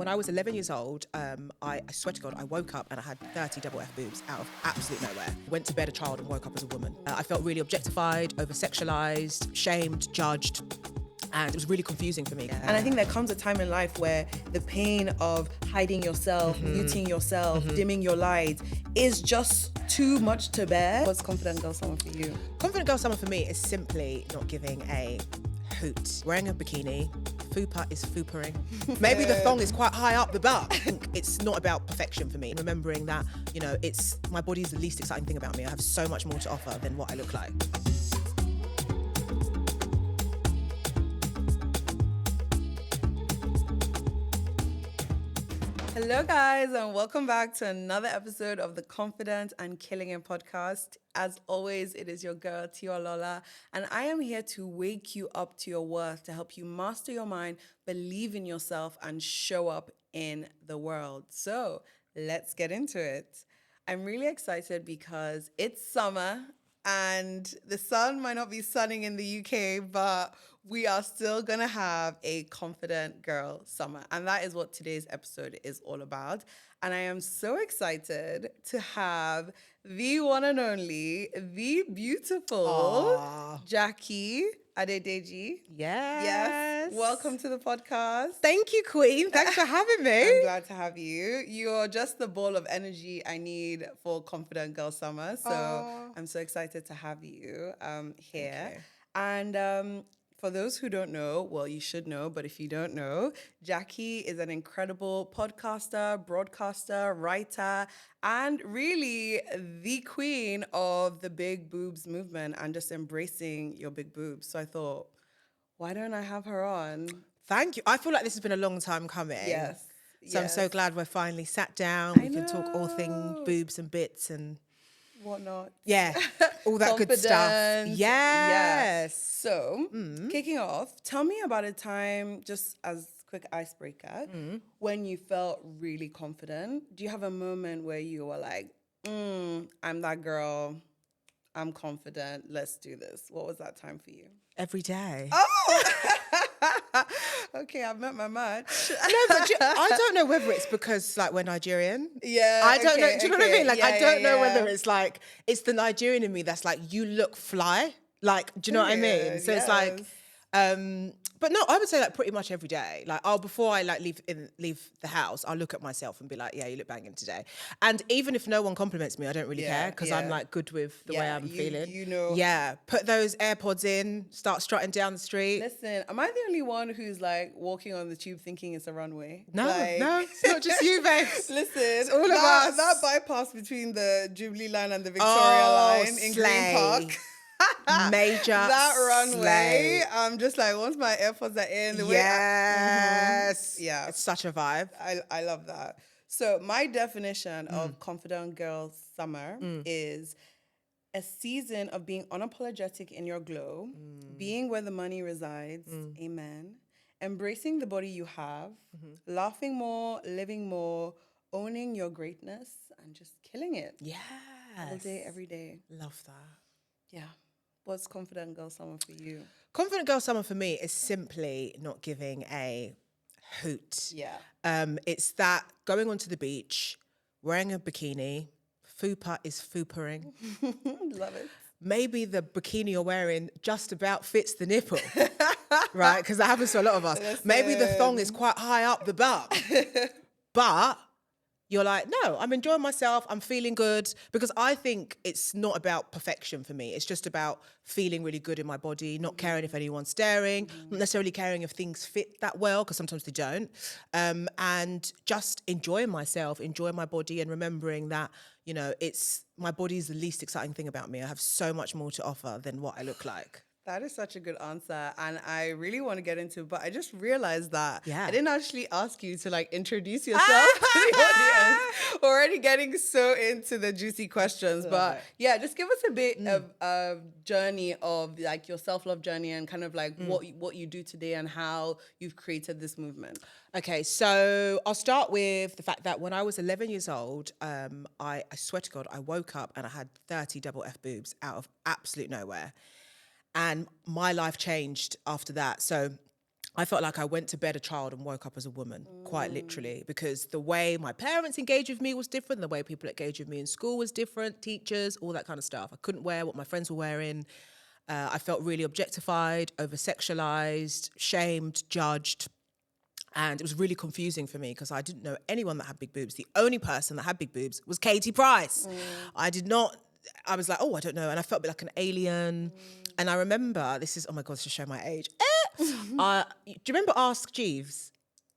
When I was 11 years old, I swear to God, I woke up and I had 30 double F boobs out of absolute nowhere. Went to bed a child and woke up as a woman. I felt really objectified, over-sexualized, shamed, judged. And it was really confusing for me. And I think there comes a time in life where the pain of hiding yourself, muting yourself, dimming your light is just too much to bear. What's Confident Girl Summer for you? Confident Girl Summer for me is simply not giving a hoot. Wearing a bikini, fupa is foopering. Maybe the thong is quite high up the butt. It's not about perfection for me. Remembering that, it's my body's the least exciting thing about me. I have so much more to offer than what I look like. Hello guys, and welcome back to another episode of the Confident and Killing It podcast. As always, it is your girl, Tio Lola, and I am here to wake you up to your worth, to help you master your mind, believe in yourself, and show up in the world. So let's get into it. I'm really excited because it's summer and the sun might not be sunning in the UK, but we are still going to have a confident girl summer. And that is what today's episode is all about. And I am so excited to have the one and only, the beautiful Jackie Adedeji. Yes. Welcome to the podcast. Thank you, Queen. Thanks for having me. I'm glad to have you. You're just the ball of energy I need for Confident Girl Summer. So I'm so excited to have you here. Okay. And for those who don't know, well, you should know, but if you don't know, Jackie is an incredible podcaster, broadcaster, writer, and really the queen of the big boobs movement and just embracing your big boobs. So I thought, why don't I have her on? Thank you. I feel like this has been a long time coming. Yes. So I'm so glad we're finally sat down. We can talk all things boobs and bits and whatnot. Yeah, all that good stuff. Confidence. Yes. So, kicking off, tell me about a time, just as quick icebreaker, when you felt really confident. Do you have a moment where you were like, I'm that girl, I'm confident, let's do this? What was that time for you? Every day. Oh! Okay, I've met my match. No, but I don't know whether it's because we're Nigerian. Yeah. I don't know. Do you know what I mean? I don't know yeah. whether it's it's the Nigerian in me that's you look fly. Do you know what I mean? So yes. it's but no, I would say pretty much every day. Before I leave the house, I'll look at myself and be like, yeah, you look banging today. And even if no one compliments me, I don't really care because I'm good with the way I'm feeling. Yeah, put those AirPods in, start strutting down the street. Listen, am I the only one who's walking on the tube thinking it's a runway? No, it's not just you, babes. Listen, it's all of us. That bypass between the Jubilee line and the Victoria line in Green Park. Major that runway. slay. I'm just once my AirPods are in, the way yeah, it's such a vibe. I love that. So my definition of Confident Girl Summer is a season of being unapologetic in your glow, being where the money resides, amen, embracing the body you have, laughing more, living more, owning your greatness, and just killing it. Yes. All day, every day. Love that. Yeah. What's Confident Girl Summer for you? Confident Girl Summer for me is simply not giving a hoot. Yeah. It's that going onto the beach, wearing a bikini, fupa is foopering. Love it. Maybe the bikini you're wearing just about fits the nipple, right? Because that happens to a lot of us. Listen. Maybe the thong is quite high up the butt, but you're no, I'm enjoying myself. I'm feeling good because I think it's not about perfection for me. It's just about feeling really good in my body, not caring if anyone's staring, not necessarily caring if things fit that well because sometimes they don't, and just enjoying myself, enjoying my body and remembering that, it's my body's the least exciting thing about me. I have so much more to offer than what I look like. That is such a good answer, and I really want to get into it, but I just realized that I didn't actually ask you to introduce yourself to the audience. Already getting so into the juicy questions, but yeah, just give us a bit of a journey of your self-love journey and kind of what you do today and how you've created this movement. Okay, so I'll start with the fact that when I was 11 years old, I swear to God, I woke up and I had 30 double F boobs out of absolute nowhere. And my life changed after that. So I felt like I went to bed a child and woke up as a woman, quite literally, because the way my parents engaged with me was different. The way people engaged with me in school was different, teachers, all that kind of stuff. I couldn't wear what my friends were wearing. I felt really objectified, over-sexualized, shamed, judged. And it was really confusing for me because I didn't know anyone that had big boobs. The only person that had big boobs was Katie Price. I was like, oh, I don't know. And I felt a bit like an alien. And I remember, this is, oh my God, to show my age. Do you remember Ask Jeeves?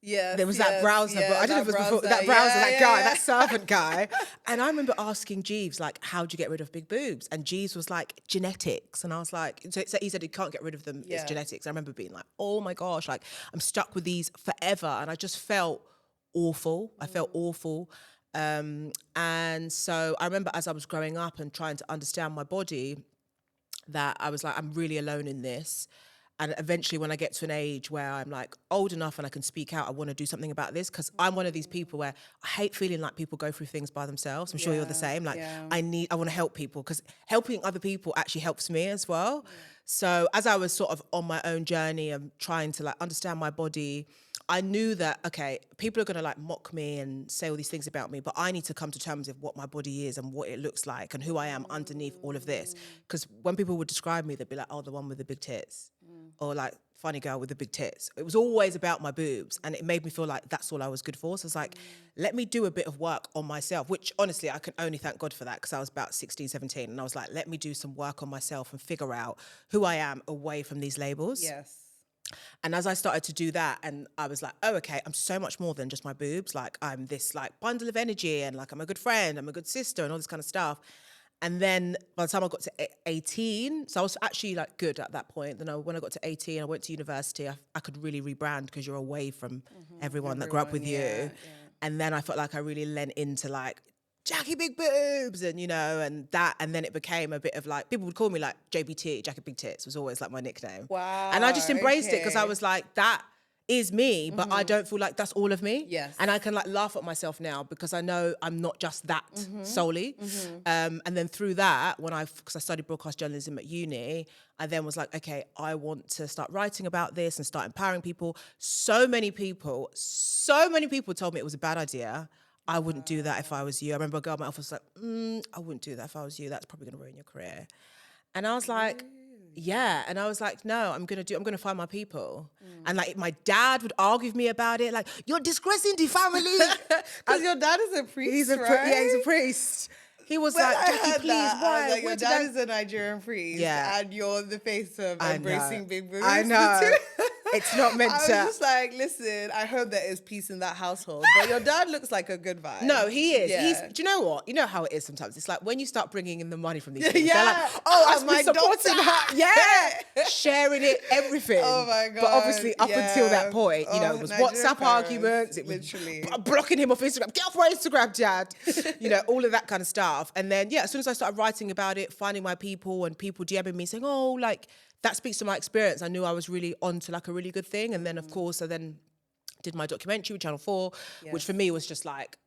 Yes, There was that browser, but I don't know if it was before that browser, that servant guy. And I remember asking Jeeves, like, how do you get rid of big boobs? And Jeeves was like, genetics. And I was like, so he said he can't get rid of them, it's genetics. I remember being like, oh my gosh, like I'm stuck with these forever. And I just felt awful. I felt awful. And so I remember as I was growing up and trying to understand my body, that I was like, I'm really alone in this. And eventually when I get to an age where I'm like old enough and I can speak out, I want to do something about this, because I'm one of these people where I hate feeling like people go through things by themselves. I'm sure you're the same. Like I want to help people, because helping other people actually helps me as well. So as I was sort of on my own journey and trying to like understand my body, I knew that, okay, people are going to like mock me and say all these things about me, but I need to come to terms with what my body is and what it looks like and who I am underneath all of this. Because when people would describe me, they'd be like, oh, the one with the big tits, or like funny girl with the big tits. It was always about my boobs, and it made me feel like that's all I was good for. So it's like, let me do a bit of work on myself, which honestly, I can only thank God for that, because I was about 16, 17, and I was like, let me do some work on myself and figure out who I am away from these labels. Yes. And as I started to do that, and I was like, oh, okay, I'm so much more than just my boobs. Like I'm this like bundle of energy, and like I'm a good friend, I'm a good sister, and all this kind of stuff. And then by the time I got to 18, so I was actually like good at that point. Then when I got to 18, I went to university. I could really rebrand, because you're away from everyone that grew up with you. And then I felt like I really lent into like, Jackie Big Boobs, and and that, and then it became a bit of like, people would call me like JBT, Jackie Big Tits was always like my nickname. Wow. And I just embraced it, because I was like, that is me, but I don't feel like that's all of me. Yes. And I can like laugh at myself now, because I know I'm not just that solely. And then through that, because I studied broadcast journalism at uni, I then was like, okay, I want to start writing about this and start empowering people. So many people told me it was a bad idea. I wouldn't do that if I was you. I remember a girl at my office was like, I wouldn't do that if I was you. That's probably going to ruin your career. And I was like, yeah. And I was like, no, I'm going to find my people. And like my dad would argue with me about it. Like, you're disgracing the family. Because your dad is a priest, He's a priest. He was Well, like, Jackie, please, why? Like, your dad is a Nigerian priest, and you're the face of embracing big boobs. I know. It's not meant to. I was just like, listen, I hope there is peace in that household. But your dad looks like a good vibe. No, he is. Yeah. Do you know what? You know how it is sometimes. It's like when you start bringing in the money from these things, Yeah. they're like, oh, my I'm supporting daughter. her. Yeah. Sharing it, everything. Oh my God. But obviously up until that point, it was Nigerian WhatsApp parents, arguments. It was literally blocking him off Instagram. Get off my Instagram, Dad. All of that kind of stuff. And then, as soon as I started writing about it, finding my people, and people DMing me saying, oh, like, that speaks to my experience. I knew I was really onto like a really good thing. And then, of course, I then did my documentary with Channel 4, which for me was just like,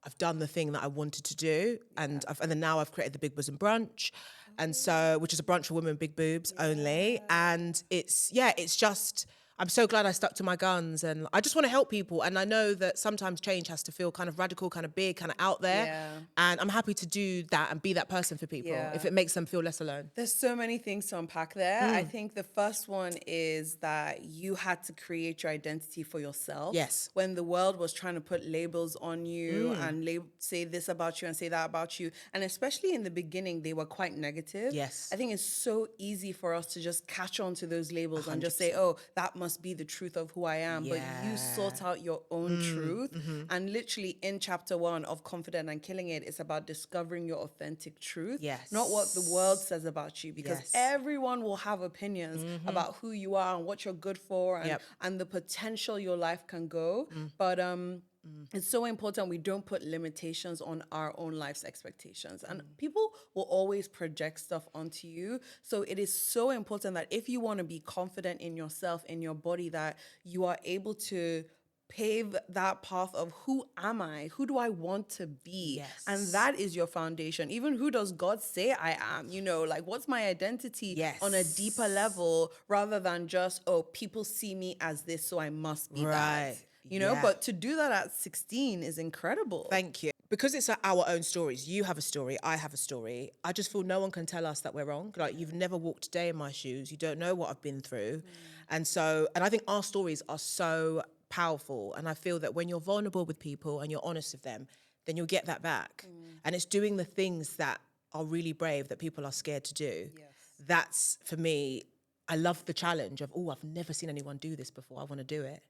I've done the thing that I wanted to do. And then now I've created the Big Bosom Brunch. And so, which is a brunch for women with big boobs only. And it's just, I'm so glad I stuck to my guns, and I just want to help people. And I know that sometimes change has to feel kind of radical, kind of big, kind of out there. Yeah. And I'm happy to do that and be that person for people if it makes them feel less alone. There's so many things to unpack there. I think the first one is that you had to create your identity for yourself. Yes. When the world was trying to put labels on you and say this about you and say that about you. And especially in the beginning, they were quite negative. Yes. I think it's so easy for us to just catch on to those labels 100%. And just say, oh, that must be the truth of who I am. But you sort out your own truth. And literally in chapter 1 of Confident and Killing It, it's about discovering your authentic truth. Yes. Not what the world says about you, because everyone will have opinions about who you are and what you're good for, and the potential your life can go. But it's so important we don't put limitations on our own life's expectations. And people will always project stuff onto you. So it is so important that if you want to be confident in yourself, in your body, that you are able to pave that path of who am I? Who do I want to be? Yes. And that is your foundation. Even who does God say I am? You know, like what's my identity on a deeper level rather than just, oh, people see me as this, so I must be that. You know, but to do that at 16 is incredible. Thank you. Because it's our own stories. You have a story, I have a story. I just feel no one can tell us that we're wrong. Like, you've never walked a day in my shoes. You don't know what I've been through. And I think our stories are so powerful. And I feel that when you're vulnerable with people and you're honest with them, then you'll get that back. And it's doing the things that are really brave that people are scared to do. Yes. That's, for me, I love the challenge of, oh, I've never seen anyone do this before. I want to do it.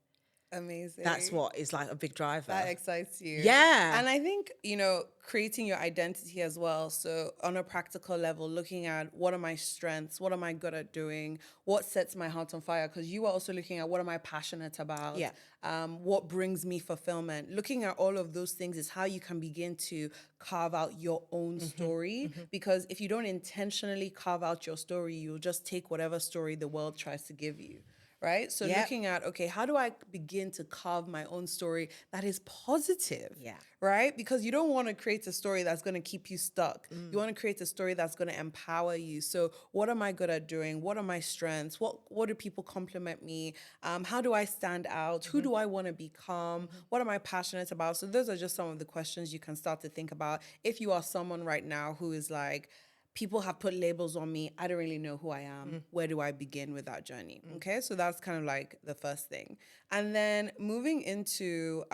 Amazing. That's what is like a big driver. That excites you. Yeah. And I think, you know, creating your identity as well. So on a practical level, looking at what are my strengths? What am I good at doing? What sets my heart on fire? Because you are also looking at what am I passionate about? Yeah. What brings me fulfillment? Looking at all of those things is how you can begin to carve out your own story. Because if you don't intentionally carve out your story, you'll just take whatever story the world tries to give you. Right? So looking at, okay, how do I begin to carve my own story that is positive? Yeah. Right? Because you don't want to create a story that's going to keep you stuck. You want to create a story that's going to empower you. So what am I good at doing? What are my strengths? What do people compliment me? How do I stand out? Who do I want to become? What am I passionate about? So those are just some of the questions you can start to think about. If you are someone right now who is like, people have put labels on me. I don't really know who I am. Where do I begin with that journey? Okay, so that's kind of like the first thing. And then moving into,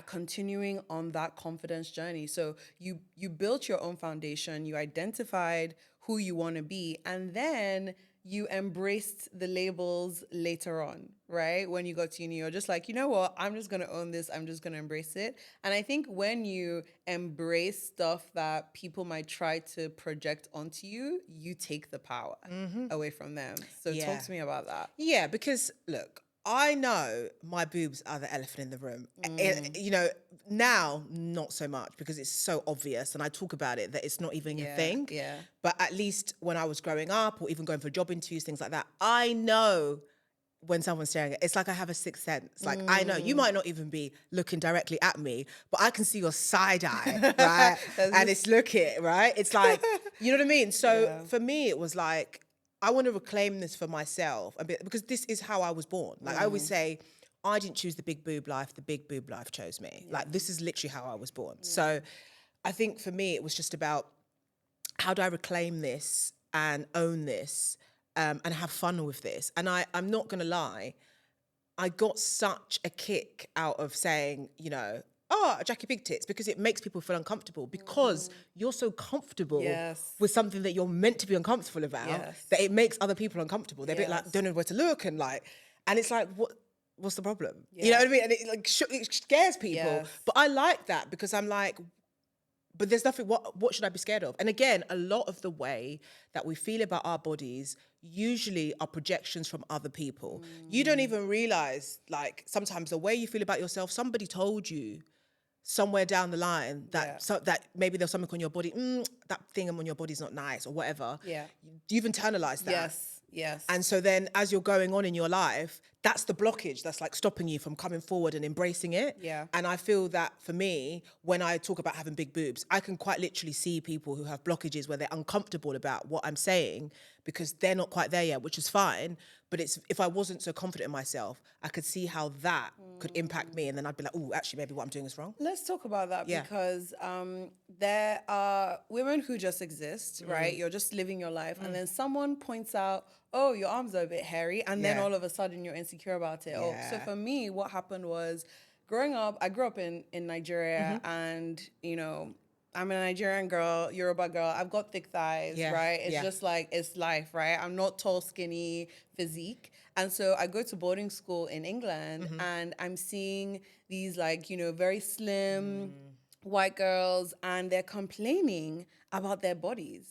continuing on that confidence journey. So you built your own foundation. You identified who you want to be, and then you embraced the labels later on, right? When you got to uni, you're just like, you know what? I'm just going to own this. I'm just going to embrace it. And I think when you embrace stuff that people might try to project onto you, you take the power away from them. So talk to me about that. Yeah, because look, I know my boobs are the elephant in the room. You know, now not so much because it's so obvious and I talk about it that it's not even a thing. Yeah. But at least when I was growing up or even going for job interviews, things like that, I know when someone's staring at it. It's like I have a sixth sense. Like, I know you might not even be looking directly at me, but I can see your side eye, right? And it's looking, right? It's like, you know what I mean? So for me, it was like, I want to reclaim this for myself a bit because this is how I was born. Like I always say, I didn't choose the big boob life. The big boob life chose me. Like this is literally how I was born. So I think for me, it was just about how do I reclaim this and own this and have fun with this. And I'm not going to lie, I got such a kick out of saying, you know, oh, Jackie Big Tits, because it makes people feel uncomfortable because you're so comfortable with something that you're meant to be uncomfortable about that it makes other people uncomfortable. They're a bit like, don't know where to look and it's like, what's the problem? You know what I mean? And it scares people. But I like that because I'm like, but there's nothing, what should I be scared of? And again, a lot of the way that we feel about our bodies usually are projections from other people. You don't even realize, like, sometimes the way you feel about yourself, somebody told you somewhere down the line that that maybe there's something on your body, that thing on your body's not nice or whatever. You've internalized that. Yes. And so then as you're going on in your life, that's the blockage that's like stopping you from coming forward and embracing it. And I feel that for me, when I talk about having big boobs, I can quite literally see people who have blockages where they're uncomfortable about what I'm saying because they're not quite there yet, which is fine. But it's if I wasn't so confident in myself, I could see how that could impact me. And then I'd be like, oh, actually, maybe what I'm doing is wrong. Let's talk about that because there are women who just exist, right? You're just living your life. And then someone points out, oh, your arms are a bit hairy. And then all of a sudden you're insecure about it. So for me, what happened was growing up, I grew up in Nigeria and, you know, I'm a Nigerian girl, Yoruba girl. I've got thick thighs, right? It's just like, it's life, right? I'm not tall, skinny, physique. And so I go to boarding school in England and I'm seeing these like, you know, very slim white girls and they're complaining about their bodies.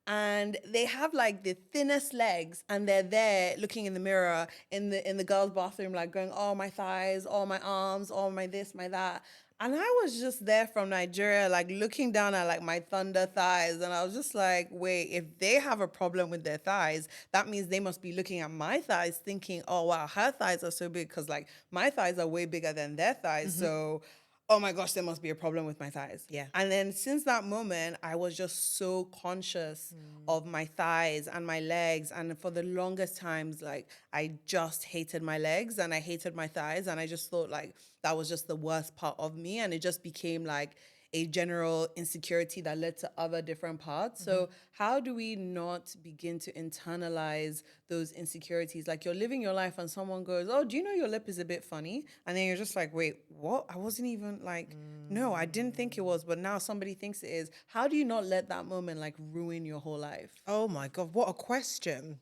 and they have like the thinnest legs, and they're there looking in the mirror in the girls' bathroom, like going, "Oh, my thighs, oh, my arms, oh, my this, my that." And I was just there from Nigeria, like looking down at like my thunder thighs. And I was just like, wait, if they have a problem with their thighs, that means they must be looking at my thighs thinking, oh, wow, her thighs are so big because like my thighs are way bigger than their thighs. So, oh my gosh, there must be a problem with my thighs. Yeah. And then since that moment, I was just so conscious of my thighs and my legs. And for the longest times, like I just hated my legs and I hated my thighs. And I just thought like that was just the worst part of me. And it just became like a general insecurity that led to other different parts. So how do we not begin to internalize those insecurities? Like you're living your life and someone goes, "Oh, do you know your lip is a bit funny?" And then you're just like, "Wait, what? I wasn't even like, no, I didn't think it was, but now somebody thinks it is." How do you not let that moment like ruin your whole life? Oh my God, what a question.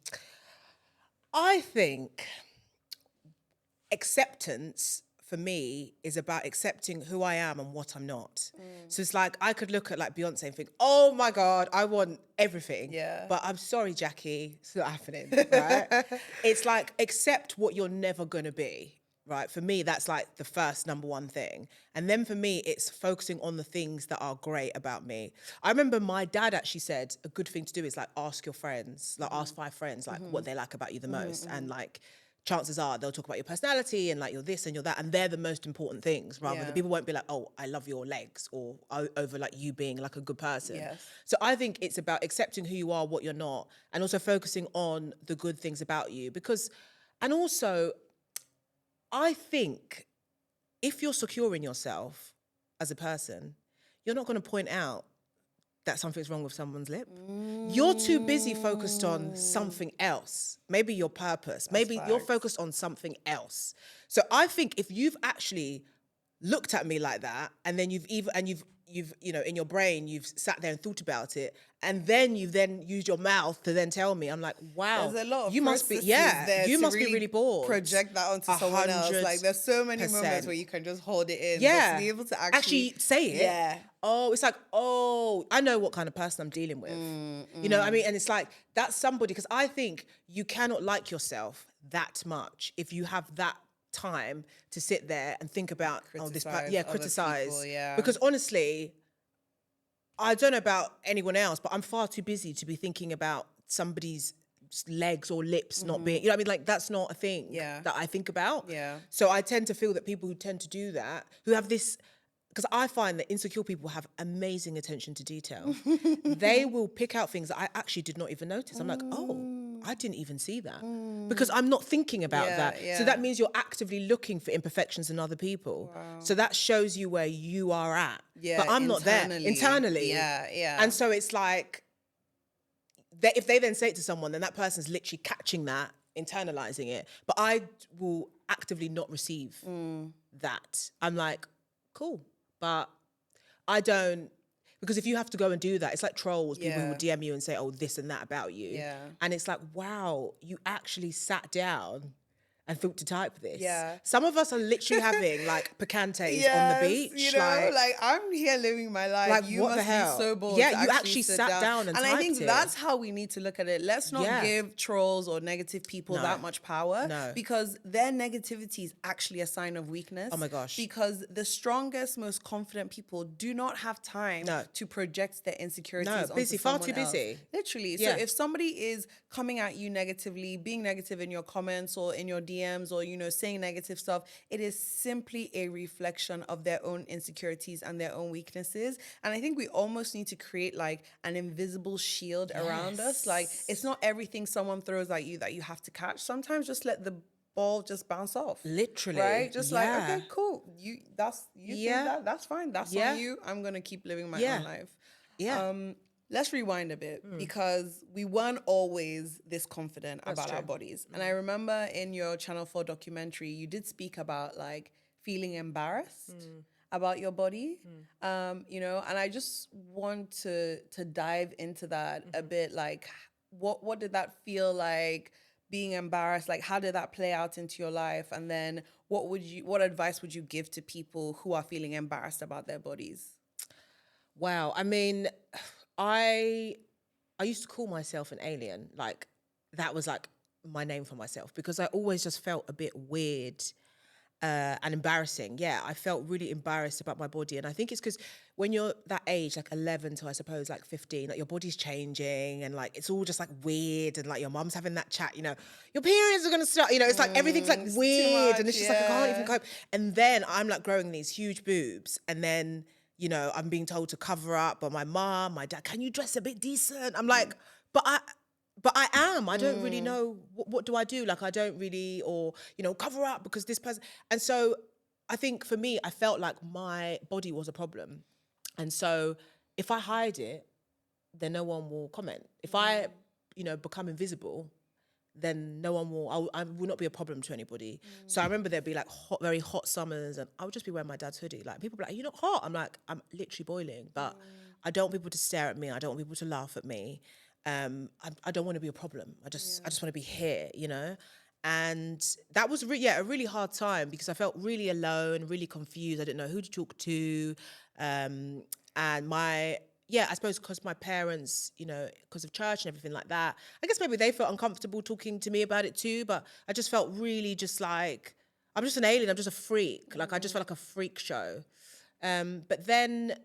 I think acceptance for me is about accepting who I am and what I'm not. So it's like I could look at like Beyonce and think, oh my God, I want everything. Yeah. But I'm sorry, Jackie, it's not happening, right? It's like accept what you're never gonna be. Right. For me, that's like the first number one thing. And then for me, it's focusing on the things that are great about me. I remember my dad actually said a good thing to do is like ask your friends, like ask 5 friends, like what they like about you the most. And like chances are they'll talk about your personality and like you're this and you're that. And they're the most important things rather than people won't be like, oh, I love your legs or over like you being like a good person. Yes. So I think it's about accepting who you are, what you're not, and also focusing on the good things about you and also, I think if you're secure in yourself as a person, you're not going to point out that something's wrong with someone's lip. You're too busy focused on something else. Maybe your purpose. Maybe you're focused on something else. So I think if you've actually looked at me like that, and then you've you know in your brain you've sat there and thought about it, and then you've then used your mouth to then tell me, I'm like, wow, There's a lot of you must be there you to must be really bored. Project that onto someone else. Like there's so many moments where you can just hold it in. But to be able to actually say it. Yeah. Oh, it's like, oh, I know what kind of person I'm dealing with. You know what I mean? And it's like, that's somebody, because I think you cannot like yourself that much if you have that time to sit there and think about Criticize criticize. other people, Because honestly, I don't know about anyone else, but I'm far too busy to be thinking about somebody's legs or lips not being, you know what I mean? Like that's not a thing that I think about. Yeah. So I tend to feel that people who tend to do that, who have this, because I find that insecure people have amazing attention to detail. They will pick out things that I actually did not even notice. I'm like, oh, I didn't even see that. Because I'm not thinking about that. Yeah. So that means you're actively looking for imperfections in other people. Wow. So that shows you where you are at. Yeah, but I'm not there internally. Yeah. And so it's like, if they then say it to someone, then that person's literally catching that, internalizing it. But I will actively not receive that. I'm like, cool. But I don't, because if you have to go and do that, it's like trolls, people who will DM you and say, oh, this and that about you. Yeah. And it's like, wow, you actually sat down and thought to type this. Yeah. Some of us are literally having like picantes on the beach. You know, like I'm here living my life. Like, you what must the hell? be so bold. Yeah, to you actually sit sat down and I typed think it. that's how we need to look at it. Let's not give trolls or negative people that much power. No. Because their negativity is actually a sign of weakness. Oh my gosh. Because the strongest, most confident people do not have time to project their insecurities onto busy, far someone too else. busy. Literally. Yeah. So if somebody is coming at you negatively, being negative in your comments or in your DMs or, you know, saying negative stuff, it is simply a reflection of their own insecurities and their own weaknesses. And I think we almost need to create like an invisible shield around us. Like it's not everything someone throws at you that you have to catch. Sometimes just let the ball just bounce off. Literally. Right? Just like, okay, cool. You think that's fine. That's on you. I'm gonna keep living my own life. Yeah. Let's rewind a bit because we weren't always this confident about our bodies. And I remember in your Channel 4 documentary, you did speak about like feeling embarrassed about your body, you know, and I just want to dive into that a bit. Like, what did that feel like? Being embarrassed, like how did that play out into your life? And then what advice would you give to people who are feeling embarrassed about their bodies? Wow. I mean, I I used to call myself an alien. Like, that was like my name for myself, because I always just felt a bit weird and embarrassing. Yeah, I felt really embarrassed about my body. And I think it's because when you're that age, like 11 to I suppose like 15, like your body's changing and like it's all just like weird, and like your mum's having that chat, you know, your periods are gonna start, you know, it's like everything's like It's too weird, much, and it's just like I can't even yeah. cope. And then I'm like growing these huge boobs, and then, you know, I'm being told to cover up by my mom, my dad, can you dress a bit decent? I'm like, but I am. I don't really know what do I do. Like, I don't really, or, you know, cover up because this person. And so I think for me, I felt like my body was a problem. And so if I hide it, then no one will comment. If I, you know, become invisible, then no one will, I will not be a problem to anybody. So I remember there'd be like hot, very hot summers, and I would just be wearing my dad's hoodie. Like, people be like, are you not hot? I'm like, I'm literally boiling, but I don't want people to stare at me. I don't want people to laugh at me. I don't want to be a problem. I just want to be here, you know? And that was a really hard time, because I felt really alone, really confused. I didn't know who to talk to. And I suppose because my parents, you know, because of church and everything like that, I guess maybe they felt uncomfortable talking to me about it too. But I just felt really just like, I'm just an alien. I'm just a freak. Like, I just felt like a freak show. But then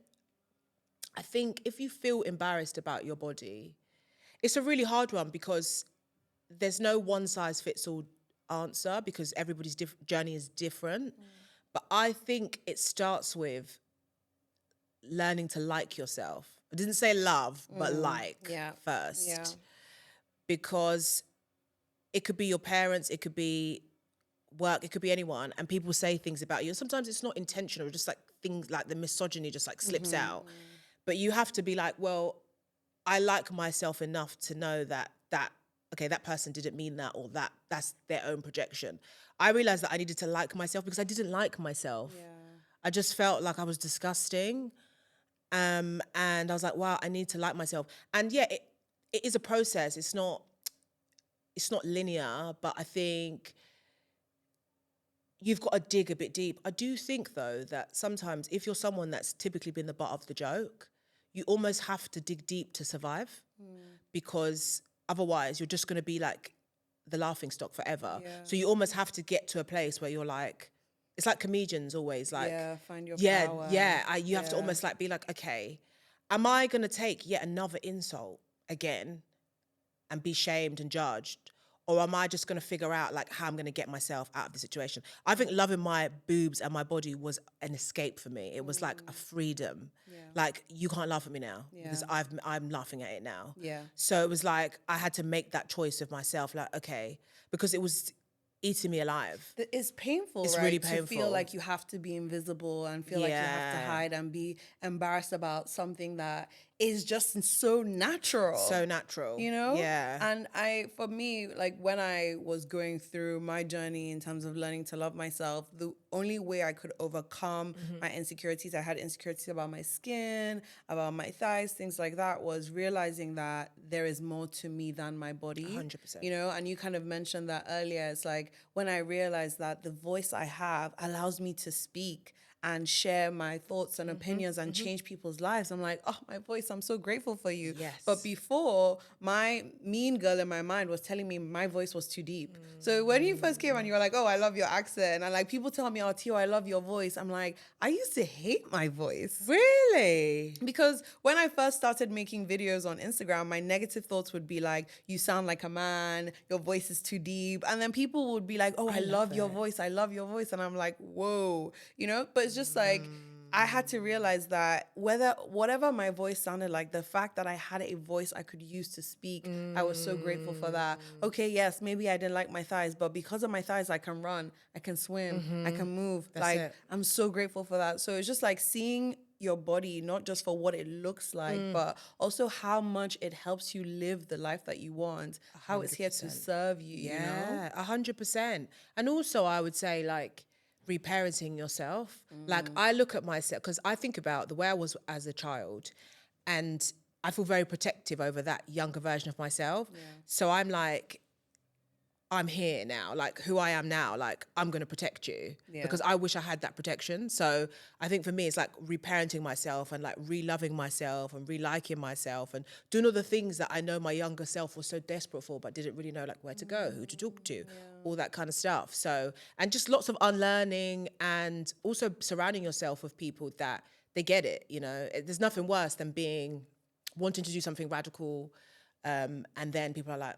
I think if you feel embarrassed about your body, it's a really hard one, because there's no one size fits all answer, because everybody's journey is different. But I think it starts with learning to like yourself. I didn't say love, but like first. Yeah. Because it could be your parents, it could be work, it could be anyone, and people say things about you. And sometimes it's not intentional, just like things like the misogyny just like slips out. But you have to be like, well, I like myself enough to know that okay, that person didn't mean that, or that's their own projection. I realized that I needed to like myself, because I didn't like myself. Yeah. I just felt like I was disgusting. And I was like, wow, I need to like myself. And yeah, it is a process. It's not linear, but I think you've got to dig a bit deep. I do think, though, that sometimes if you're someone that's typically been the butt of the joke, you almost have to dig deep to survive, because otherwise you're just going to be like the laughing stock forever. Yeah. So you almost have to get to a place where you're like, it's like comedians always like, Find your yeah, power. you have to almost like be like, okay, am I going to take yet another insult again and be shamed and judged? Or am I just going to figure out like how I'm going to get myself out of the situation? I think loving my boobs and my body was an escape for me. It was like a freedom. Yeah. Like, you can't laugh at me now, because I'm laughing at it now. Yeah. So it was like I had to make that choice of myself. Like, okay, because it was eating me alive. It's painful, It's right? really To feel painful. like you have to be invisible and feel like you have to Yeah. hide and be embarrassed about something that is just so natural. So natural. You know? Yeah. And for me, like when I was going through my journey in terms of learning to love myself, the only way I could overcome my insecurities, I had insecurities about my skin, about my thighs, things like that, was realizing that there is more to me than my body. 100%. You know, and you kind of mentioned that earlier. It's like when I realized that the voice I have allows me to speak and share my thoughts and opinions and change people's lives. I'm like, oh, my voice, I'm so grateful for you. Yes. But before, my mean girl in my mind was telling me my voice was too deep. So when you first came and you were like, oh, I love your accent, and like people tell me, oh, Tio, I love your voice, I'm like, I used to hate my voice. Really? Because when I first started making videos on Instagram, my negative thoughts would be like, you sound like a man, your voice is too deep. And then people would be like, oh, I love your voice, I love your voice. And I'm like, whoa, you know? But it's just like, I had to realize that whatever my voice sounded like, the fact that I had a voice I could use to speak, I was so grateful for that. Okay, yes, maybe I didn't like my thighs, but because of my thighs, I can run, I can swim, I can move. That's it. I'm so grateful for that. So it's just like seeing your body, not just for what it looks like, but also how much it helps you live the life that you want, how it's here to 100%. serve you, you know? Yeah, 100%. And also, I would say, like, reparenting yourself. Like, I look at myself, because I think about the way I was as a child, and I feel very protective over that younger version of myself. So I'm like, I'm here now, like who I am now, like I'm going to protect you because I wish I had that protection. So I think for me, it's like reparenting myself and like re-loving myself and re-liking myself and doing all the things that I know my younger self was so desperate for, but didn't really know like where to go, who to talk to, all that kind of stuff. So, and just lots of unlearning and also surrounding yourself with people that they get it, you know. There's nothing worse than wanting to do something radical and then people are like,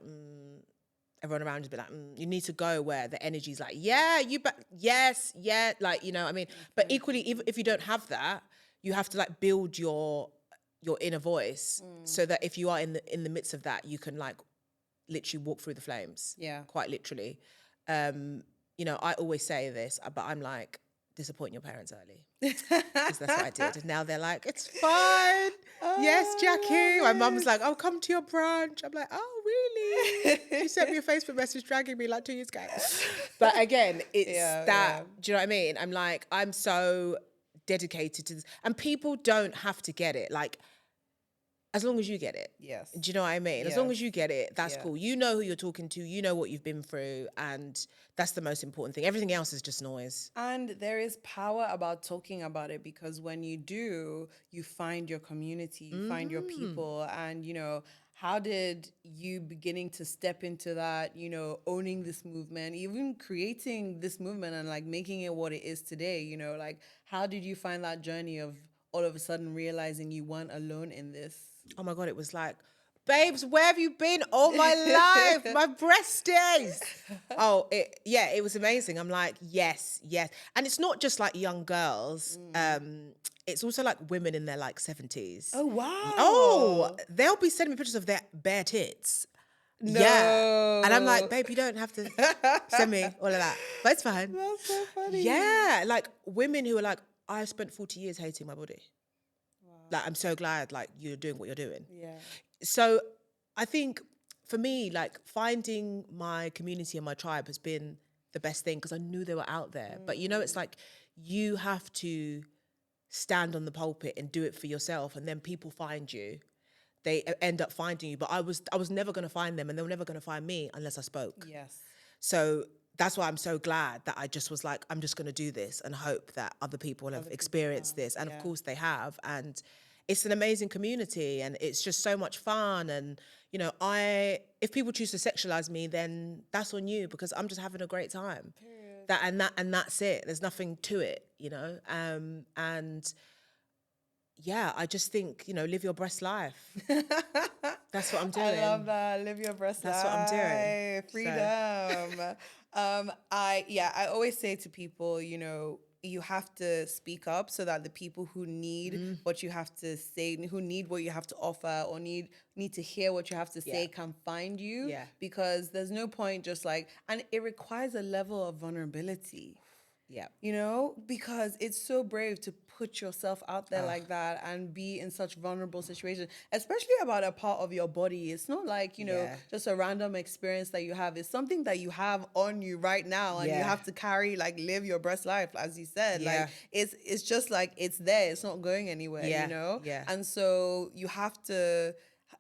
everyone around you be like, you need to go where the energy's like, yeah, yes, yeah, like, you know what I mean? But equally, if you don't have that, you have to like build your inner voice so that if you are in the midst of that, you can like literally walk through the flames. Yeah. Quite literally. You know, I always say this, but I'm like, disappoint your parents early. Because that's what I did. And now they're like, it's fine. Yes, Jackie. My mum's like, I'll come to your brunch. I'm like, oh, really? She sent me a Facebook message dragging me like 2 years ago. But again, it's do you know what I mean? I'm like, I'm so dedicated to this. And people don't have to get it. Like, as long as you get it. Yes. Do you know what I mean? As long as you get it, that's cool. You know who you're talking to, you know what you've been through, and that's the most important thing. Everything else is just noise. And there is power about talking about it, because when you do, you find your community, you find your people. And, you know, how did you beginning to step into that, you know, owning this movement, even creating this movement and like making it what it is today, you know, like how did you find that journey of all of a sudden realizing you weren't alone in this? Oh my God, it was like, babes, where have you been all my life? My breasties. It was amazing. I'm like, yes. And it's not just like young girls. It's also like women in their like 70s. Oh, wow. Oh, they'll be sending me pictures of their bare tits. No. Yeah. And I'm like, babe, you don't have to send me all of that. But it's fine. That's so funny. Yeah. Like women who are like, I spent 40 years hating my body. Like, I'm so glad, like, you're doing what you're doing. Yeah. So I think for me, like, finding my community and my tribe has been the best thing because I knew they were out there. But, you know, it's like you have to stand on the pulpit and do it for yourself, and then people find you. They end up finding you. But I was never going to find them, and they were never going to find me unless I spoke. Yes. So that's why I'm so glad that I just was like, I'm just going to do this and hope that other people have experienced this. And of course they have. And it's an amazing community and it's just so much fun. And, you know, if people choose to sexualize me, then that's on you because I'm just having a great time. And that's it. There's nothing to it, you know? And yeah, I just think, you know, live your best life. That's what I'm doing. I love that. Live your best life. That's what I'm doing. Freedom. I always say to people, you know, you have to speak up so that the people who need what you have to say, who need what you have to offer or need to hear what you have to say can find you. Yeah. Because there's no point just like, and it requires a level of vulnerability. Yeah. You know, because it's so brave to put yourself out there like that and be in such vulnerable situations, especially about a part of your body. It's not like, you know, just a random experience that you have. It's something that you have on you right now and you have to carry, like live your best life, as you said. Like it's just like it's there. It's not going anywhere, you know? Yeah. And so you have to,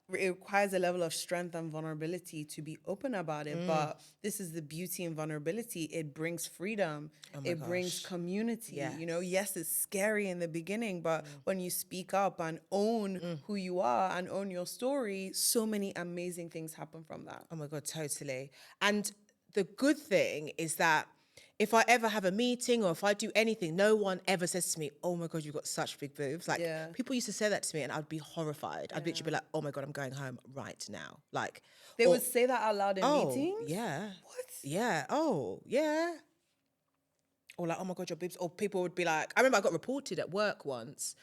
it requires a level of strength and vulnerability to be open about it. But this is the beauty in vulnerability. It brings freedom. It brings community. Yes. You know, yes, it's scary in the beginning, but when you speak up and own who you are and own your story, so many amazing things happen from that. Oh my God, totally. And the good thing is that if I ever have a meeting or if I do anything, no one ever says to me, oh my God, you've got such big boobs. Like people used to say that to me and I'd be horrified. I'd literally be like, oh my God, I'm going home right now. Like they would say that out loud in meetings? Yeah. What? Yeah. Oh, yeah. Or like, oh my God, your boobs. Or people would be like, I remember I got reported at work once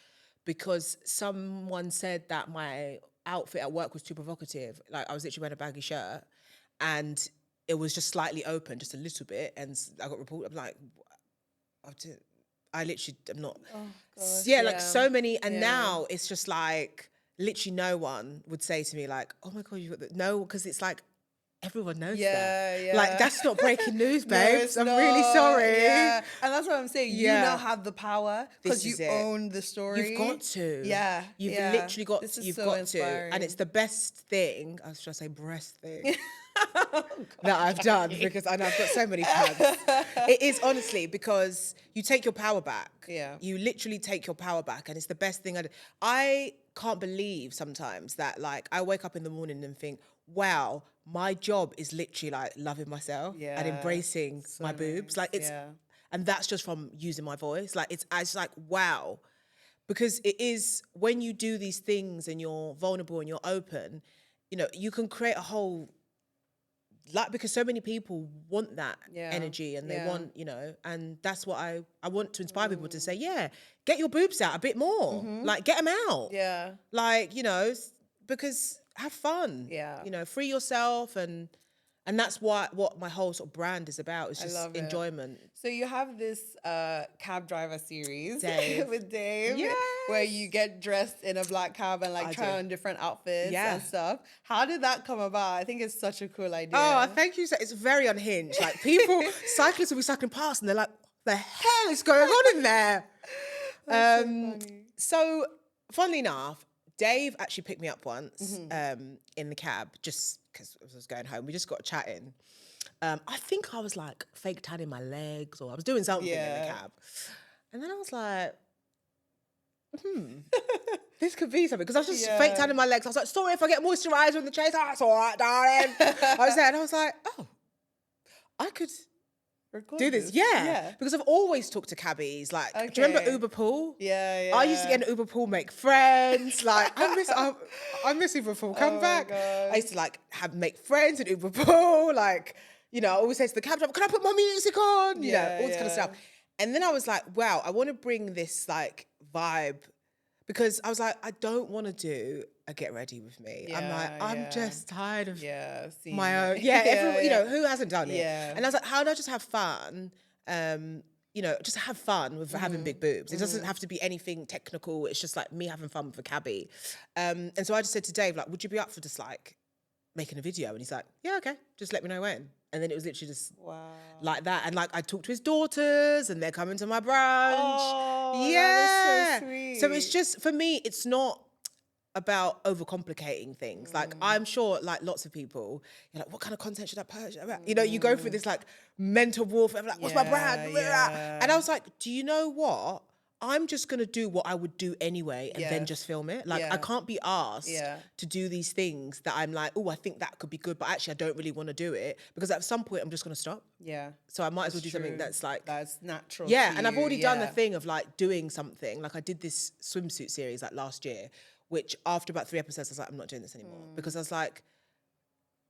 because someone said that my outfit at work was too provocative. Like I was literally wearing a baggy shirt and it was just slightly open, just a little bit. And I got reported. I'm like, I literally am not. Oh, gosh, like so many. And now it's just like, literally no one would say to me like, oh my God, you got the, no, because it's like, everyone knows that. Yeah. Like, that's not breaking news, babes. I'm really sorry. Yeah. And that's what I'm saying. You now have the power because you own the story. You've got to. Yeah. You've literally got to. You've got to. And it's the best thing. I was trying to say breast thing. that I've done because I know I've got so many plans. It is honestly because you take your power back. Yeah. You literally take your power back, and it's the best thing. I can't believe sometimes that like I wake up in the morning and think, wow, my job is literally like loving myself and embracing so my boobs. nice. Like it's, and that's just from using my voice. Like it's like, wow. Because it is when you do these things and you're vulnerable and you're open, you know, you can create a whole, like, because so many people want that energy and they want, you know, and that's what I want to inspire people to say, yeah, get your boobs out a bit more. Like, get them out. Yeah. Like, you know, because have fun. Yeah. You know, free yourself and that's what my whole sort of brand is about. It's just enjoyment. So you have this cab driver series Dave. with Dave, Yes. where you get dressed in a black cab and like try on different outfits and stuff. How did that come about? I think it's such a cool idea. Oh, thank you. It's very unhinged. Like people, cyclists will be cycling past and they're like, what the hell is going on in there? That's so funny. So funnily enough, Dave actually picked me up once in the cab just because I was going home. We just got chatting. I think I was like fake tanning my legs or I was doing something in the cab. And then I was like, this could be something. Because I was just fake tanning my legs. I was like, sorry if I get moisturiser in the chase. Oh, it's all right, darling. I was there and I was like, oh, I could do this. Yeah. Because I've always talked to cabbies. Like, do you remember Uber Pool? Yeah. I used to get an Uber Pool, make friends. Like, I miss Uber Pool. Come back. I used to like make friends in Uber Pool. Like, you know, I always say to the cab driver, can I put my music on? You know, all this kind of stuff. And then I was like, wow, I want to bring this like vibe because I was like, I don't want to do a get ready with me. I'm like, I'm just tired of my own. Everyone, you know, who hasn't done it? And I was like, how do I just have fun? You know, just have fun with having big boobs. It doesn't have to be anything technical. It's just like me having fun with a cabbie. And so I just said to Dave, like, would you be up for just like making a video? And he's like, yeah, okay, just let me know when. And then it was literally just like that. And like I talked to his daughters and they're coming to my brunch. Oh, that is so sweet. So it's just, for me, it's not about overcomplicating things. Like I'm sure like lots of people, you're like, what kind of content should I post? You know, you go through this like mental warfare. I'm like, what's my brand? And I was like, do you know what? I'm just going to do what I would do anyway and then just film it. Like, I can't be asked to do these things that I'm like, oh, I think that could be good, but actually I don't really want to do it because at some point I'm just going to stop. Yeah. So I might as well do something that's like... That's natural and I've already done the thing of like doing something. Like I did this swimsuit series like last year, which after about 3 episodes, I was like, I'm not doing this anymore because I was like,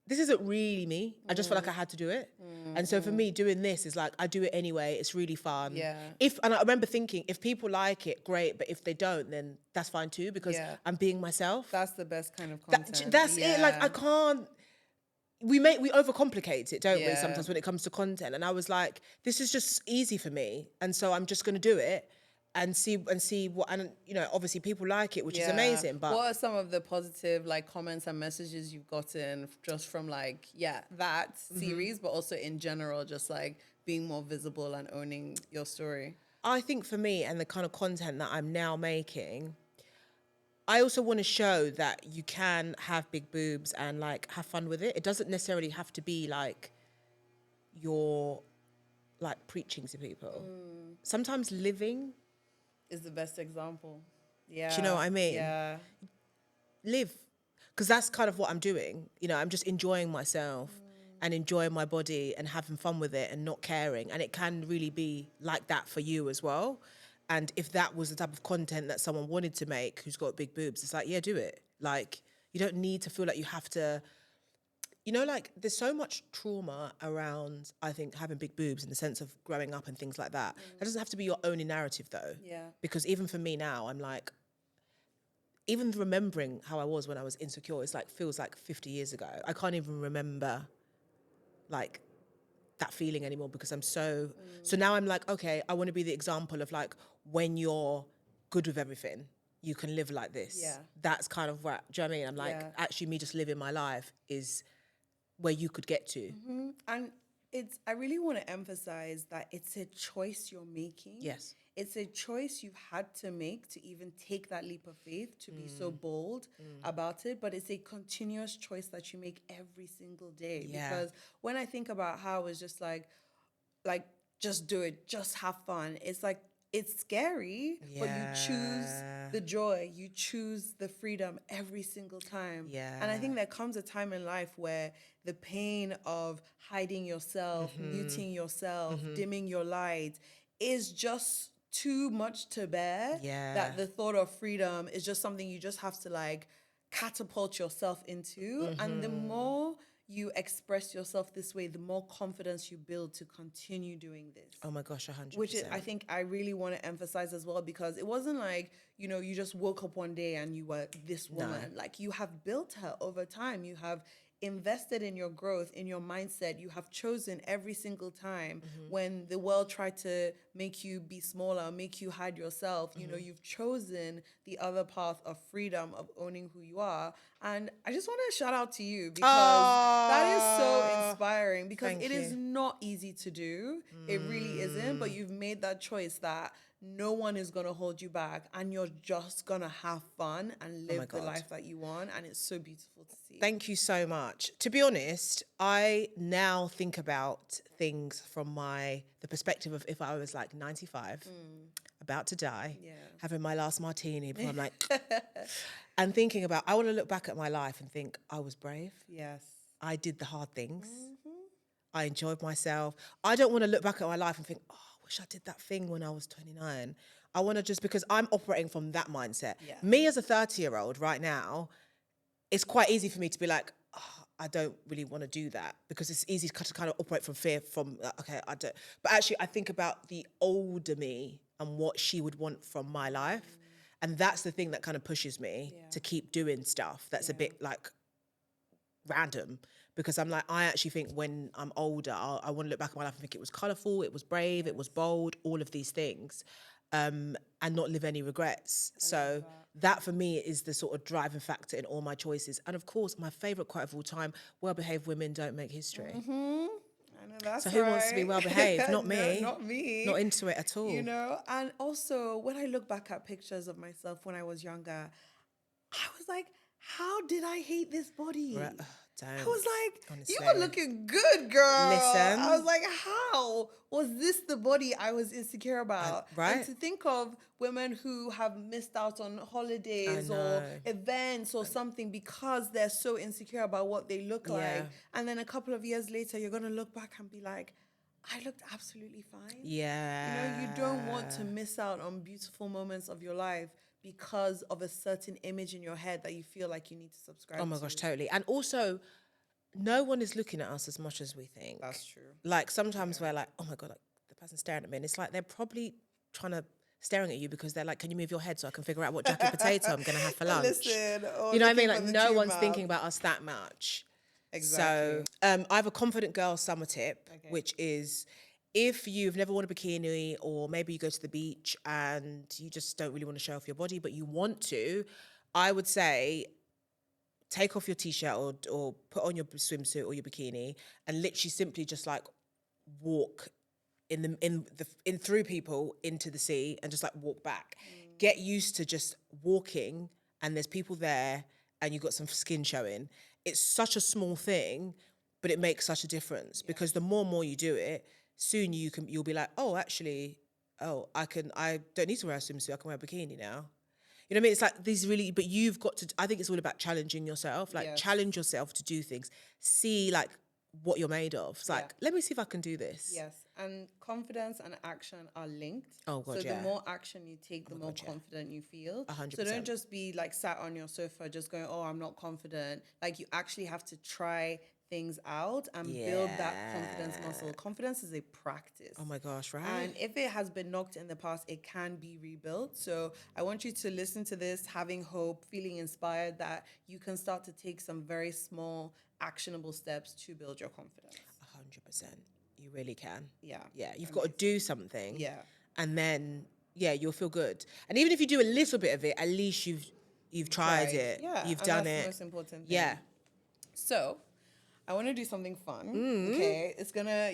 this isn't really me. I just felt like I had to do it. And so for me, doing this is like, I do it anyway. It's really fun. And I remember thinking, if people like it, great. But if they don't, then that's fine too, because I'm being myself. That's the best kind of content. That's it. Like I can't, we overcomplicate it, don't we? Sometimes when it comes to content. And I was like, this is just easy for me. And so I'm just going to do it. And see what, and you know, obviously people like it, which is amazing. But what are some of the positive like comments and messages you've gotten just from like that series, but also in general, just like being more visible and owning your story? I think for me and the kind of content that I'm now making, I also want to show that you can have big boobs and like have fun with it. It doesn't necessarily have to be like you're like preaching to people. Sometimes living is the best example. Yeah. Do you know what I mean? Yeah. Live. Because that's kind of what I'm doing. You know, I'm just enjoying myself and enjoying my body and having fun with it and not caring. And it can really be like that for you as well. And if that was the type of content that someone wanted to make who's got big boobs, it's like, yeah, do it. Like, you don't need to feel like you have to... You know, like, there's so much trauma around, I think, having big boobs in the sense of growing up and things like that. That doesn't have to be your only narrative, though. Yeah. Because even for me now, I'm like, even remembering how I was when I was insecure, it's like, feels like 50 years ago. I can't even remember, like, that feeling anymore because I'm so... So now I'm like, okay, I want to be the example of, like, when you're good with everything, you can live like this. Yeah. That's kind of what... Do you know what I mean? I'm like, actually, me just living my life is... where you could get to. And I really want to emphasize that it's a choice you're making. Yes. It's a choice you've had to make to even take that leap of faith, to be so bold about it. But it's a continuous choice that you make every single day. Yeah. Because when I think about how it's just like just do it, just have fun. It's like, it's scary, but you choose the joy, you choose the freedom every single time. Yeah. And I think there comes a time in life where the pain of hiding yourself, muting yourself, dimming your light is just too much to bear. Yeah. That the thought of freedom is just something you just have to like catapult yourself into. And the more you express yourself this way, the more confidence you build to continue doing this. Oh my gosh, 100%. Which is, I think I really want to emphasize as well, because it wasn't like, you know, you just woke up one day and you were this woman. Like, you have built her over time. You have invested in your growth, in your mindset. You have chosen every single time when the world tried to make you be smaller, make you hide yourself. You know, you've chosen the other path of freedom, of owning who you are. And I just want to shout out to you, because that is so inspiring, because it is not easy to do. It really isn't. But you've made that choice that no one is going to hold you back, and you're just going to have fun and live the life that you want. And it's so beautiful to see. Thank you so much. To be honest, I now think about things from the perspective of if I was like 95, about to die, having my last martini, before I'm like, and thinking about, I want to look back at my life and think I was brave. Yes. I did the hard things. I enjoyed myself. I don't want to look back at my life and think, oh, I wish I did that thing when I was 29. I want to just, because I'm operating from that mindset. Yeah. Me as a 30-year-old right now, it's quite easy for me to be like, oh, I don't really want to do that, because it's easy to kind of operate from fear, from, okay, I don't. But actually, I think about the older me and what she would want from my life. And that's the thing that kind of pushes me to keep doing stuff that's a bit like random, because I'm like, I actually think when I'm older, I want to look back at my life and think it was colourful, it was brave, it was bold, all of these things, and not live any regrets. So that for me is the sort of driving factor in all my choices. And of course, my favourite quote of all time, well-behaved women don't make history. I know that's So who wants to be well-behaved? Not me. No, not me. Not into it at all. You know, and also when I look back at pictures of myself when I was younger, I was like, how did I hate this body? I was like, honestly. You were looking good, girl. Listen. I was like, how was this the body I was insecure about? Right. And to think of women who have missed out on holidays or events or something because they're so insecure about what they look like. And then a couple of years later, you're going to look back and be like, I looked absolutely fine. Yeah. You know, you don't want to miss out on beautiful moments of your life because of a certain image in your head that you feel like you need to subscribe to. Oh my gosh, totally. And also, no one is looking at us as much as we think. That's true. Like sometimes we're like, oh my God, like, the person's staring at me. And it's like, they're probably staring at you because they're like, can you move your head so I can figure out what jacket potato I'm going to have for lunch? Listen. You know what I mean? Like no one's thinking about us that much. Exactly. So I have a confident girl summer tip, which is, if you've never worn a bikini, or maybe you go to the beach and you just don't really want to show off your body, but you want to, I would say take off your t-shirt or put on your swimsuit or your bikini and literally simply just like walk in through people into the sea and just like walk back. Get used to just walking and there's people there and you've got some skin showing. It's such a small thing, but it makes such a difference because the more and more you do it, soon you'll be like, oh, actually, I don't need to wear a swimsuit. I can wear a bikini now. You know what I mean? It's like these really, but you've got to, I think it's all about challenging yourself, like challenge yourself to do things, see like what you're made of. It's like, let me see if I can do this. Yes. And confidence and action are linked. Oh God, so the more action you take, the more confident you feel. 100%. So don't just be like sat on your sofa just going, oh, I'm not confident. Like you actually have to try things out and build that confidence muscle. Confidence is a practice. Oh my gosh, right? And if it has been knocked in the past, it can be rebuilt. So I want you to listen to this, having hope, feeling inspired that you can start to take some very small, actionable steps to build your confidence. 100%. You really can. Yeah. Yeah. You've got to do something. Yeah. And then, you'll feel good. And even if you do a little bit of it, at least you've tried it. Yeah. You've and done that's it. the most important thing. Yeah. So I want to do something fun. Okay,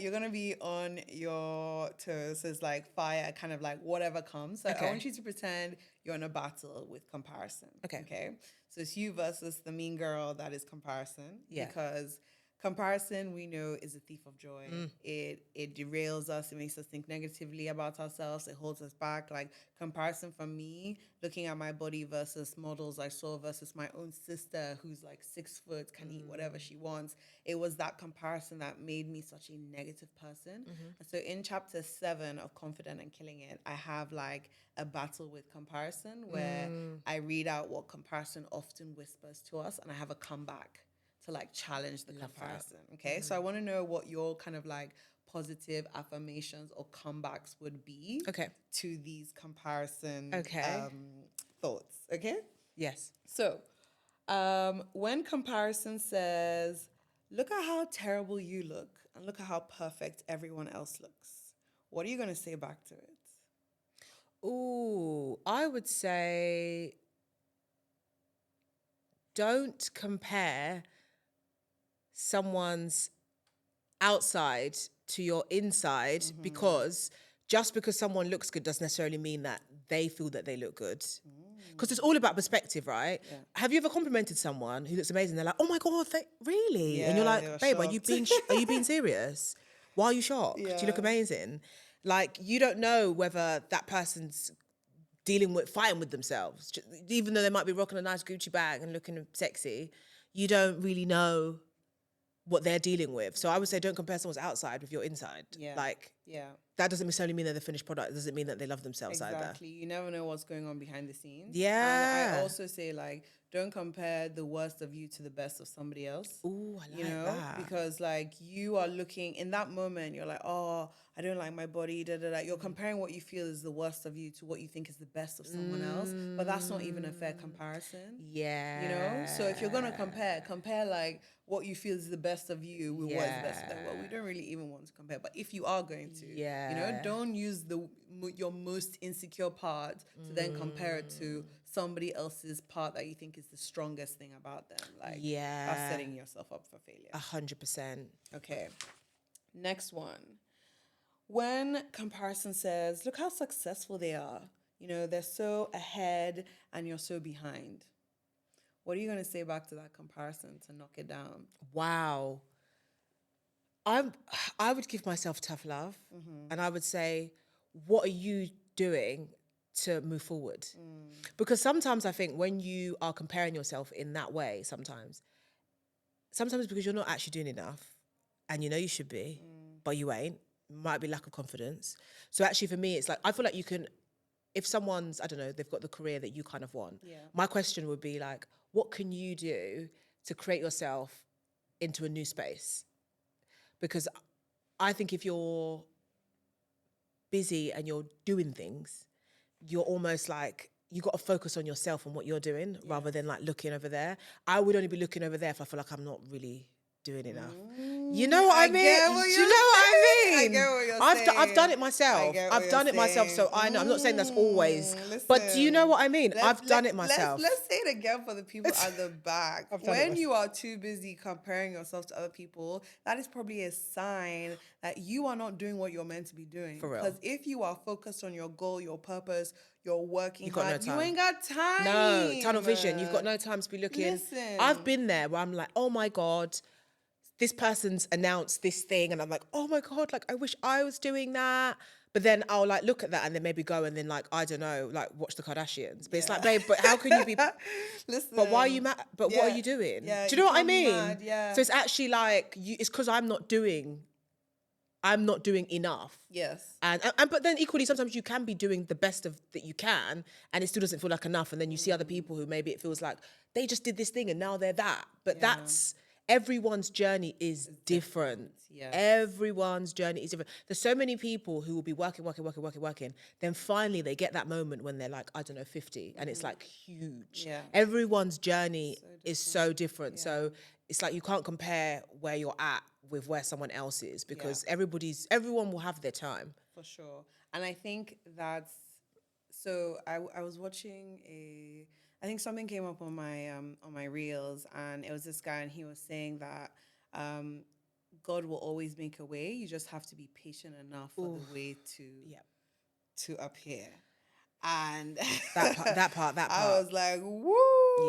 you're gonna be on your toes. So it's like fire, kind of like whatever comes. So I Okay. want you to pretend you're in a battle with comparison. Okay. Okay. So it's you versus the mean girl that is comparison. Yeah. Because comparison, we know, is a thief of joy. It derails us. It makes us think negatively about ourselves. It holds us back. Like comparison for me, looking at my body versus models I saw versus my own sister who's like 6 foot, can eat whatever she wants. It was that comparison that made me such a negative person. And so in chapter 7 of Confident and Killing It, I have like a battle with comparison where I read out what comparison often whispers to us, and I have a comeback to like challenge the comparison. Okay. So I want to know what your kind of like positive affirmations or comebacks would be to these comparison thoughts. Okay. Yes. So when comparison says, look at how terrible you look and look at how perfect everyone else looks, what are you going to say back to it? Ooh, I would say don't compare someone's outside to your inside, because just because someone looks good doesn't necessarily mean that they feel that they look good. Because it's all about perspective, right? Yeah. Have you ever complimented someone who looks amazing? They're like, "Oh my god, really?" And you're Yeah, they were like, "Babe, shocked. are you being serious? Why are you shocked? You look Yeah. amazing." Like, you don't know whether that person's fighting with themselves, even though they might be rocking a nice Gucci bag and looking sexy. You don't really know what they're dealing with. So I would say don't compare someone's outside with your inside. Yeah. Like, Yeah. that doesn't necessarily mean they're the finished product. It doesn't mean that they love themselves either. Exactly. You never know what's going on behind the scenes. Yeah. And I also say, like, don't compare the worst of you to the best of somebody else. Ooh, I like You know, that. because like you are looking in that moment, you're like, oh, I don't like my body, da da da. You're comparing what you feel is the worst of you to what you think is the best of someone else. But that's not even a fair comparison. Yeah. You know? So if you're gonna compare like what you feel is the best of you with what is the best of them. Well, we don't really even want to compare. But if you are going to, you know, don't use your most insecure part to then compare it to somebody else's part that you think is the strongest thing about them. Like, that's setting yourself up for failure. 100%. Okay. Next one. When comparison says, look how successful they are. You know, they're so ahead and you're so behind. What are you going to say back to that comparison to knock it down? Wow. I would give myself tough love, and I would say, what are you doing to move forward? Because sometimes I think when you are comparing yourself in that way, sometimes because you're not actually doing enough, and you know you should be, but you ain't. Might be lack of confidence. So actually for me, it's like, I feel like you can, if someone's, I don't know, they've got the career that you kind of want. Yeah. My question would be like, what can you do to create yourself into a new space? Because I think if you're busy and you're doing things, you're almost like, you got to focus on yourself and what you're doing rather than like looking over there. I would only be looking over there if I feel like I'm not really doing enough. You know what I mean? Get what you you're know what I saying. mean? I get what you're I've done it saying. myself. I get what I've you're done it myself, so saying. I know. I'm not saying that's always, but do you know what I mean? I've done it myself. Let's say it again for the people at the back. I've done it When myself. you are too busy comparing yourself to other people, that is probably a sign that you are not doing what you're meant to be doing. For real. Because if you are focused on your goal, your purpose, you're working You've got no hard, you time. ain't got time. No, tunnel vision. You've got no time to be looking. Listen. I've been there where I'm like, oh my God, this person's announced this thing, and I'm like, oh my God, like I wish I was doing that. But then I'll like look at that and then maybe go and then like, I don't know, like watch the Kardashians. But it's like, babe, but how can you be? Listen. But why are you mad? But what are you doing? Yeah, Do you know what I can't be mean? mad, yeah. So it's actually like, it's because I'm not doing enough. Yes. And but then equally, sometimes you can be doing the best of that you can, and it still doesn't feel like enough. And then you see other people who maybe it feels like they just did this thing and now they're that. But that's, everyone's journey is different. Yes. Everyone's journey is different. There's so many people who will be working. Then finally they get that moment when they're like, I don't know, 50, and it's like huge. Yeah. Everyone's journey is so different. So it's like you can't compare where you're at with where someone else is, because everyone will have their time. For sure. And I think that's, so I was watching I think something came up on my reels, and it was this guy, and he was saying that God will always make a way. You just have to be patient enough for the way to appear. And that part. I was like, woo,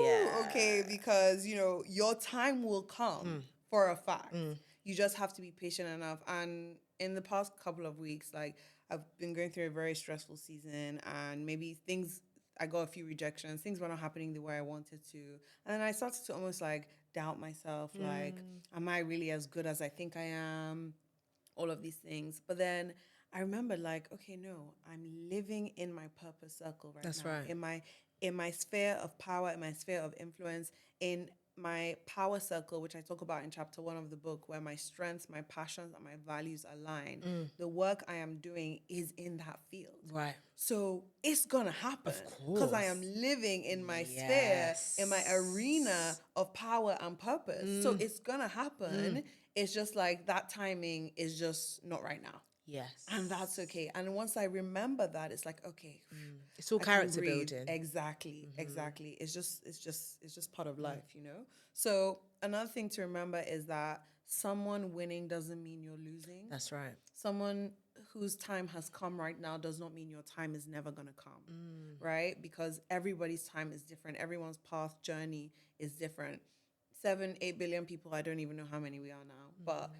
Yeah. okay, because your time will come for a fact. You just have to be patient enough. And in the past couple of weeks, like I've been going through a very stressful season, and maybe I got a few rejections, things were not happening the way I wanted to. And then I started to almost like doubt myself, like, am I really as good as I think I am? All of these things. But then I remember like, okay, no, I'm living in my purpose circle right That's now. right. In my sphere of power, in my sphere of influence, in my power circle, which I talk about in chapter 1 of the book, where my strengths, my passions, and my values align. The work I am doing is in that field. Right. So it's gonna happen because I am living in my sphere, Yes. in my arena of power and purpose. So it's gonna happen. It's just like that timing is just not right now. Yes. And that's okay. And once I remember that, it's like, okay. It's all I can character breathe. building. Exactly. Exactly. It's just part of life. So another thing to remember is that someone winning doesn't mean you're losing. That's right. Someone whose time has come right now does not mean your time is never going to come, right? Because everybody's time is different. Everyone's path journey is different. 7-8 billion people, I don't even know how many we are now, but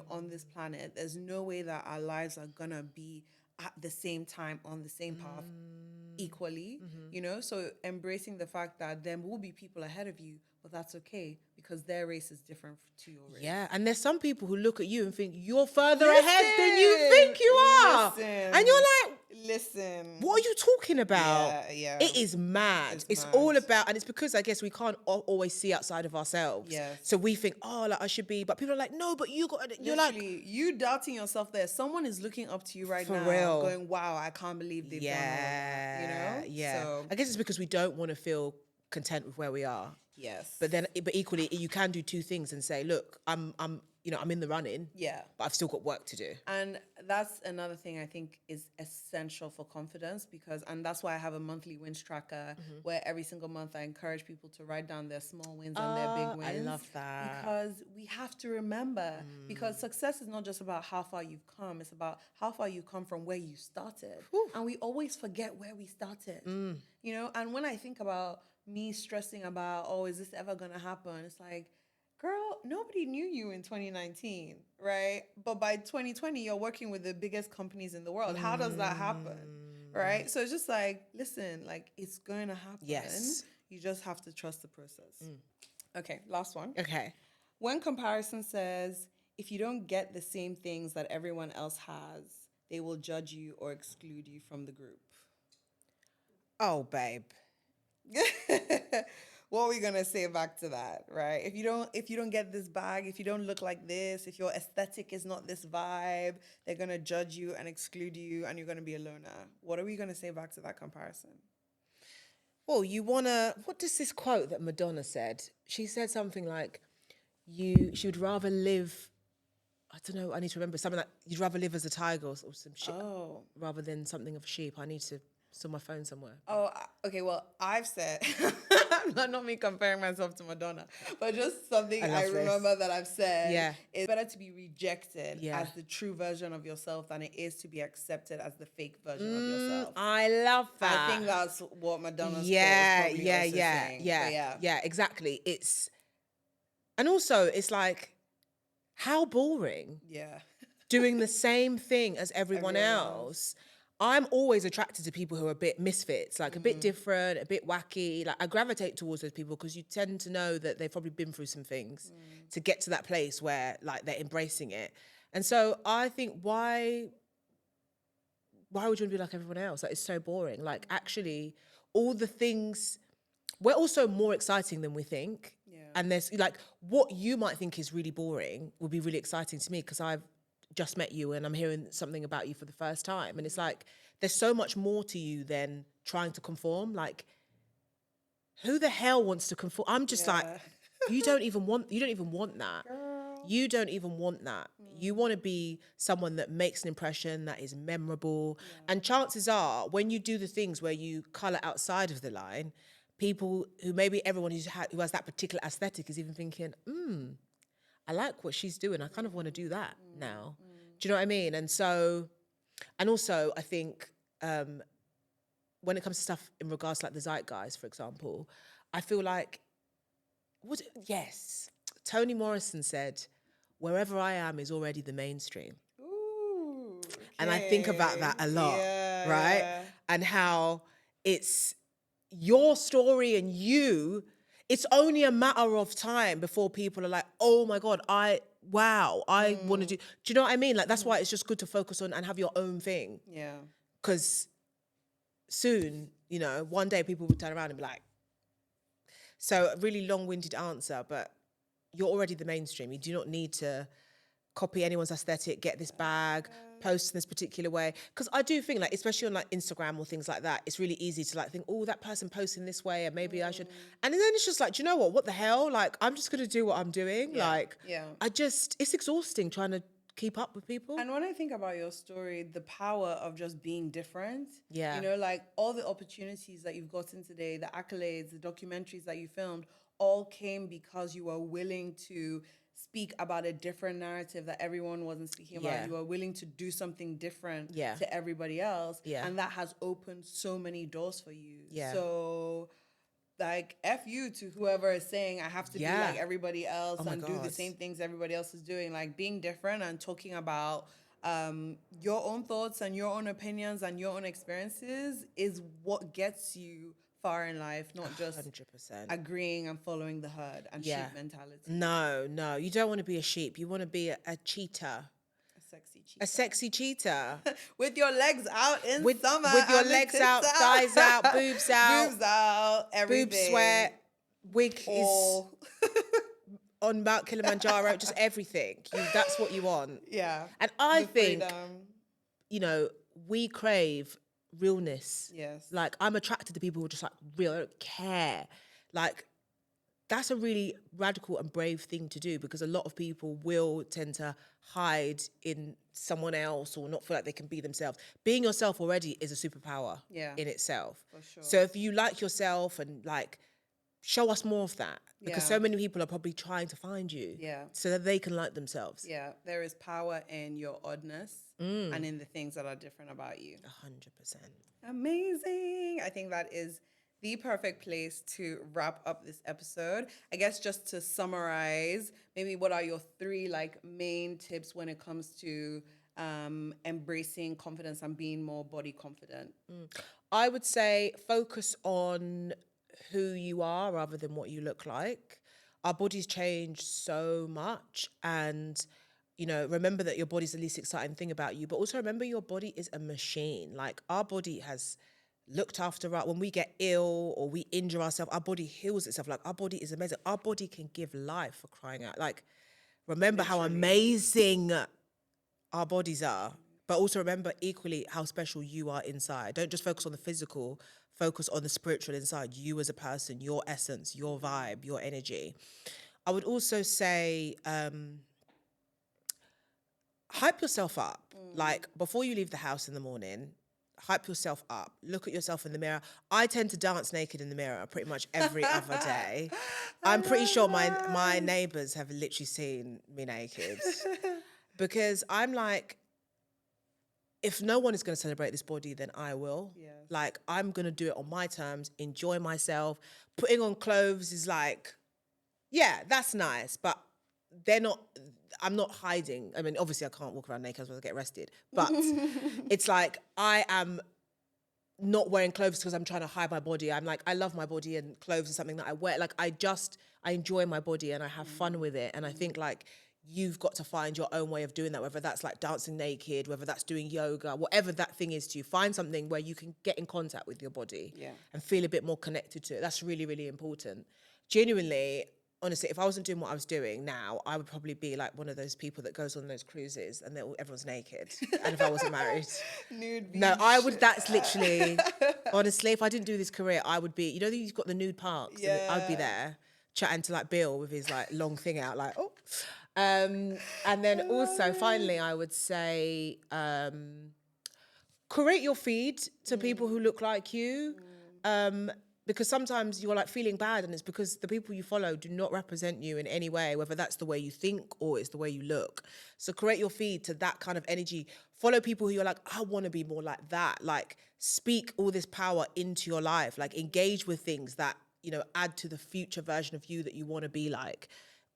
on this planet, there's no way that our lives are gonna be at the same time on the same path equally. So embracing the fact that there will be people ahead of you, but that's okay because their race is different to your race. Yeah, and there's some people who look at you and think you're further ahead than you think you are. And you're like, listen, what are you talking about? Yeah. It is mad. It's mad. all about, and it's because I guess we can't always see outside of ourselves. Yes. So we think, oh, like I should be, but people are like, no, but you got, you're Literally, like, you doubting yourself there. Someone is looking up to you right For now, real. going, wow, I can't believe they've done all of that, Yeah. So, I guess it's because we don't want to feel content with where we are. yes. But equally, you can do two things and say, look, I'm in the running. Yeah. But I've still got work to do. And that's another thing I think is essential for confidence and that's why I have a monthly wins tracker where every single month I encourage people to write down their small wins and their big wins. I love that. Because we have to remember, because success is not just about how far you've come, it's about how far you come from where you started. And we always forget where we started. And when I think about me stressing about, oh, is this ever gonna happen? It's like, girl, nobody knew you in 2019, right? But by 2020, you're working with the biggest companies in the world. How does that happen, right? So it's just like, listen, like it's going to happen. Yes. You just have to trust the process. Okay, last one. Okay. When comparison says, if you don't get the same things that everyone else has, they will judge you or exclude you from the group. Oh, babe. What are we gonna say back to that, right? If you don't get this bag, if you don't look like this, if your aesthetic is not this vibe, they're gonna judge you and exclude you, and you're gonna be a loner. What are we gonna say back to that comparison? Well, what does this quote that Madonna said? She said something like, she would rather live, I don't know, I need to remember, something like, you'd rather live as a tiger or some shit, rather than something of a sheep. I need to, it's on my phone somewhere. Oh, okay, well, I've said, not me comparing myself to Madonna, but just something I remember that I've said. Yeah. It's better to be rejected as the true version of yourself than it is to be accepted as the fake version of yourself. I love that. I think that's what Madonna's quote is probably also saying. Yeah, exactly. And also it's like, how boring. Yeah. Doing the same thing as everyone else. I'm always attracted to people who are a bit misfits, like a bit different, a bit wacky. Like I gravitate towards those people because you tend to know that they've probably been through some things to get to that place where like they're embracing it. And so I think why would you want to be like everyone else? Like it's so boring. Like actually all the things, we're also more exciting than we think. Yeah. And there's like what you might think is really boring will be really exciting to me because I've just met you and I'm hearing something about you for the first time. And it's like, there's so much more to you than trying to conform. Like, who the hell wants to conform? I'm just like, you don't even want that. Girl. You don't even want that. You want to be someone that makes an impression, that is memorable. Yeah. And chances are, when you do the things where you colour outside of the line, people who maybe everyone who has that particular aesthetic is even thinking, I like what she's doing. I kind of want to do that now. Do you know what I mean? And so, and also I think when it comes to stuff in regards to like the zeitgeist, for example, I feel like, yes, Toni Morrison said, wherever I am is already the mainstream. Ooh, And I think about that a lot, right? Yeah. And how it's your story and it's only a matter of time before people are like, oh my God, I want to do you know what I mean? Like, that's why it's just good to focus on and have your own thing. Yeah. Because soon, one day people will turn around and be like, so a really long-winded answer, but you're already the mainstream. You do not need to copy anyone's aesthetic, get this bag, post in this particular way. Because I do think, like, especially on like Instagram or things like that, it's really easy to like think, oh, that person posting this way, and maybe I should. And then it's just like, do you know what the hell? Like, I'm just gonna do what I'm doing. Yeah. Like, Yeah. it's exhausting trying to keep up with people. And when I think about your story, the power of just being different, Yeah. like all the opportunities that you've gotten today, the accolades, the documentaries that you filmed, all came because you were willing to speak about a different narrative that everyone wasn't speaking about. Yeah. You were willing to do something different Yeah. to everybody else. Yeah. And that has opened so many doors for you. Yeah. So, like, F you to whoever is saying I have to be like everybody else and do the same things everybody else is doing. Like, being different and talking about your own thoughts and your own opinions and your own experiences is what gets you far in life, not just 100%. agreeing and following the herd and sheep mentality. No, you don't want to be a sheep. You want to be a cheetah. A sexy cheetah. With your legs out in summer. With your legs out, thighs out, boobs out. Boobs out, everything. Boob sweat, wig is on Mount Kilimanjaro, just everything. That's what you want. Yeah. And I think, we crave realness. Yes. Like, I'm attracted to people who are just like real, I don't care. Like, that's a really radical and brave thing to do, because a lot of people will tend to hide in someone else or not feel like they can be themselves. Being yourself already is a superpower in itself. For sure. So if you like yourself and like, show us more of that, because so many people are probably trying to find you so that they can like themselves. Yeah, there is power in your oddness and in the things that are different about you. 100%. Amazing. I think that is the perfect place to wrap up this episode. I guess just to summarize, maybe what are your 3 like main tips when it comes to embracing confidence and being more body confident? I would say focus on who you are rather than what you look like. Our bodies change so much, and remember that your body's the least exciting thing about you, but also remember your body is a machine. Like, our body has looked after us. When we get ill or we injure ourselves, our body heals itself. Like, our body is amazing. Our body can give life, for crying out. Like, remember how amazing our bodies are, but also remember equally how special you are inside. Don't just focus on the physical, focus on the spiritual inside, you as a person, your essence, your vibe, your energy. I would also say, hype yourself up. Like, before you leave the house in the morning, hype yourself up. Look at yourself in the mirror. I tend to dance naked in the mirror pretty much every other day. I'm pretty sure my neighbors have literally seen me naked, because I'm like, if no one is going to celebrate this body, then I will. Yes. Like, I'm going to do it on my terms, enjoy myself. Putting on clothes is like, yeah, that's nice, but I'm not hiding. I mean, obviously I can't walk around naked, otherwise I get arrested. But it's like, I am not wearing clothes because I'm trying to hide my body. I'm like, I love my body, and clothes is something that I wear. Like, I enjoy my body and I have fun with it. And I think, like, you've got to find your own way of doing that, whether that's like dancing naked, whether that's doing yoga, whatever that thing is to you. Find something where you can get in contact with your body and feel a bit more connected to it. That's really, really important. Genuinely, honestly, if I wasn't doing what I was doing now, I would probably be like one of those people that goes on those cruises and everyone's naked. And if I wasn't married. Nude beach. No, I would, that's literally, honestly, if I didn't do this career, I would be, you've got the nude parks. Yeah. And I'd be there chatting to like Bill with his like long thing out, like, oh. And then also, finally, I would say, curate your feed to people who look like you. because sometimes you're like feeling bad and it's because the people you follow do not represent you in any way, whether that's the way you think or it's the way you look. So create your feed to that kind of energy. Follow people who you're like, I want to be more like that. Like speak all this power into your life, like engage with things that, you know, add to the future version of you that you want to be like.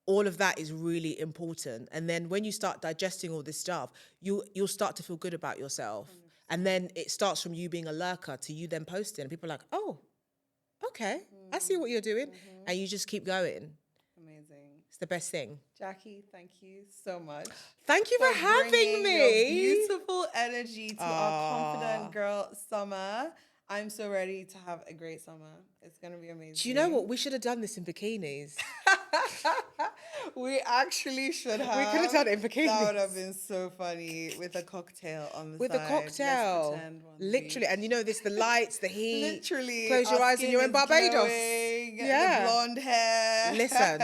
All of that is really important. And then when you start digesting all this stuff, you'll start to feel good about yourself. 100%. And then it starts from you being a lurker to you then posting. And people are like, oh, okay, I see what you're doing. And you just keep going. Amazing. It's the best thing. Jackie, thank you so much. Thank you for having me. Your beautiful energy to our confident girl summer. I'm so ready to have a great summer. It's going to be amazing. Do you know what? We should have done this in bikinis. We actually should have. We could have done it in bikinis. That would have been so funny with a cocktail on the with side. With a cocktail. Literally. And you know this, the lights, the heat. Literally. Close your eyes and you're in Barbados. Glowing, the blonde hair. Listen.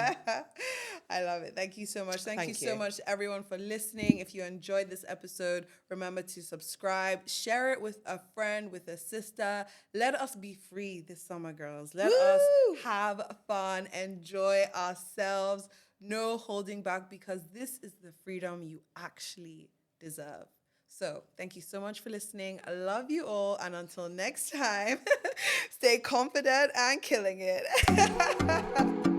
I love it. Thank you so much. Thank you so much, everyone, for listening. If you enjoyed this episode, remember to subscribe, share it with a friend, with a sister. Let us be free this summer, girls. Let us have fun, enjoy ourselves. No holding back, because this is the freedom you actually deserve. So thank you so much for listening. I love you all. And until next time, stay confident and killing it.